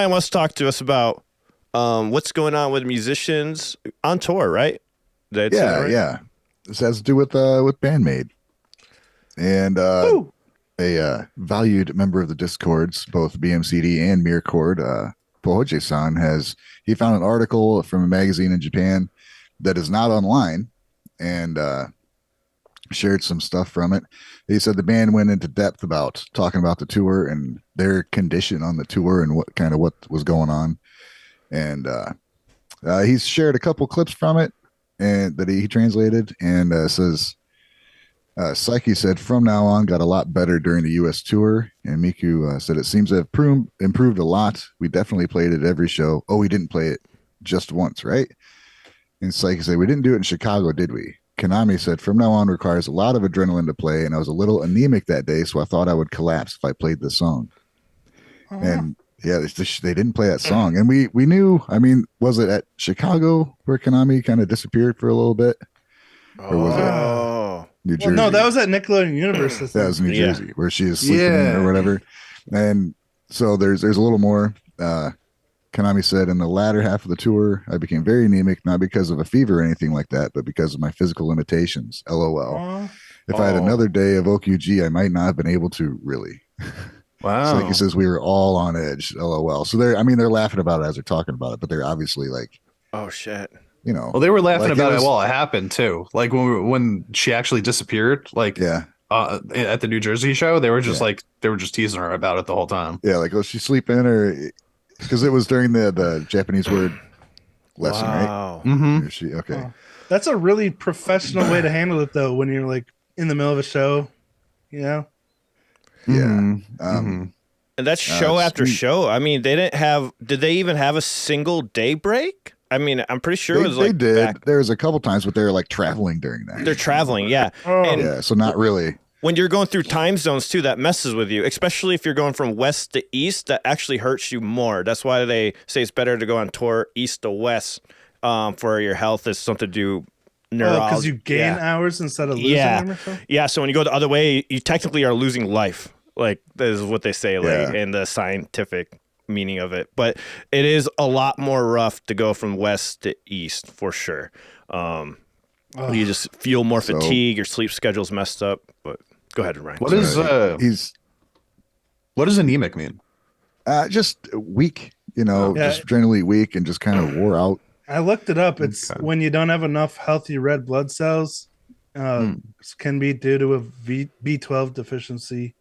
Ryan wants to talk to us about what's going on with musicians on tour, right? Yeah. This has to do with BAND-MAID. And a valued member of the Discords, both BMCD and Mircord, Pohoje-san, he found an article from a magazine in Japan that is not online, and shared some stuff from it. He said the band went into depth about talking about the tour and their condition on the tour and what was going on. And he's shared a couple clips from it and that he translated, and says Psyche said from now on got a lot better during the US tour, and Miku said it seems to have improved a lot. We definitely played it every show. Oh, we didn't play it just once, right? And Psyche said we didn't do it in Chicago, did we? Kanami said from now on requires a lot of adrenaline to play, and I was a little anemic that day, so I thought I would collapse if I played this song. And yeah, they didn't play that song, and we knew. I mean, was it at Chicago where Kanami kind of disappeared for a little bit, or was it New Jersey? No, that was at Nickelodeon Universe. That was New Jersey, where she is sleeping or whatever. And so there's a little more. Kanami said, in the latter half of the tour, I became very anemic, not because of a fever or anything like that, but because of my physical limitations. LOL. If I had another day of OQG, I might not have been able to really. Wow. So like he says, we were all on edge. LOL. So they're laughing about it as they're talking about it, but they're obviously like, oh shit. You know. Well, they were laughing about it while it happened too. Like when she actually disappeared, like at the New Jersey show, they were just teasing her about it the whole time. Yeah, like, was she sleeping or? Because it was during the Japanese word lesson, right? Mm-hmm. Okay. Oh. That's a really professional way to handle it, though, when you're like in the middle of a show, you know? Yeah. And that's show after show. I mean, did they even have a single day break? I mean, I'm pretty sure it was like. They did. There was a couple times, but they were like traveling during that. They're traveling, yeah. So not really. When you're going through time zones, too, that messes with you, especially if you're going from west to east. That actually hurts you more. That's why they say it's better to go on tour east to west for your health. Is something to do neurology. Because you gain hours instead of losing them or something? Yeah, so when you go the other way, you technically are losing life. Like, that is what they say in the scientific meaning of it. But it is a lot more rough to go from west to east, for sure. You just feel more fatigue. Your sleep schedule's messed up. But go ahead, Ryan. What does anemic mean? Just weak, just generally weak and just kind of wore out. I looked it up. It's when you don't have enough healthy red blood cells. Can be due to a B12 deficiency,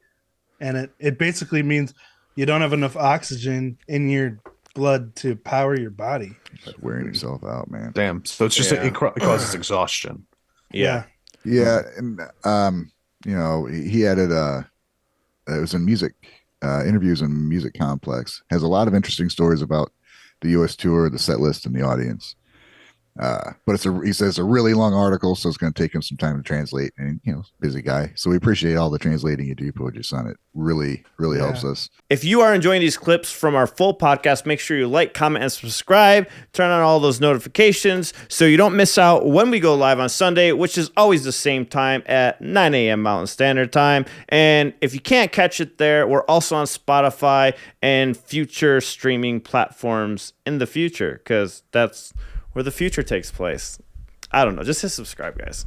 and it basically means you don't have enough oxygen in your blood to power your body. Just wearing yourself out, man. Damn. So it's just it causes exhaustion. Yeah. And he added it was in music interviews in Music Complex. Has a lot of interesting stories about the US tour, the set list, and the audience. But he says it's a really long article, so it's going to take him some time to translate. And busy guy, so we appreciate all the translating you do, Pohoje-san. It really helps us. If you are enjoying these clips from our full podcast, make sure you like, comment, and subscribe. Turn on all those notifications so you don't miss out when we go live on Sunday, which is always the same time at 9 a.m. Mountain Standard Time. And if you can't catch it there, we're also on Spotify and future streaming platforms in the future, because that's where the future takes place. I don't know. Just hit subscribe, guys.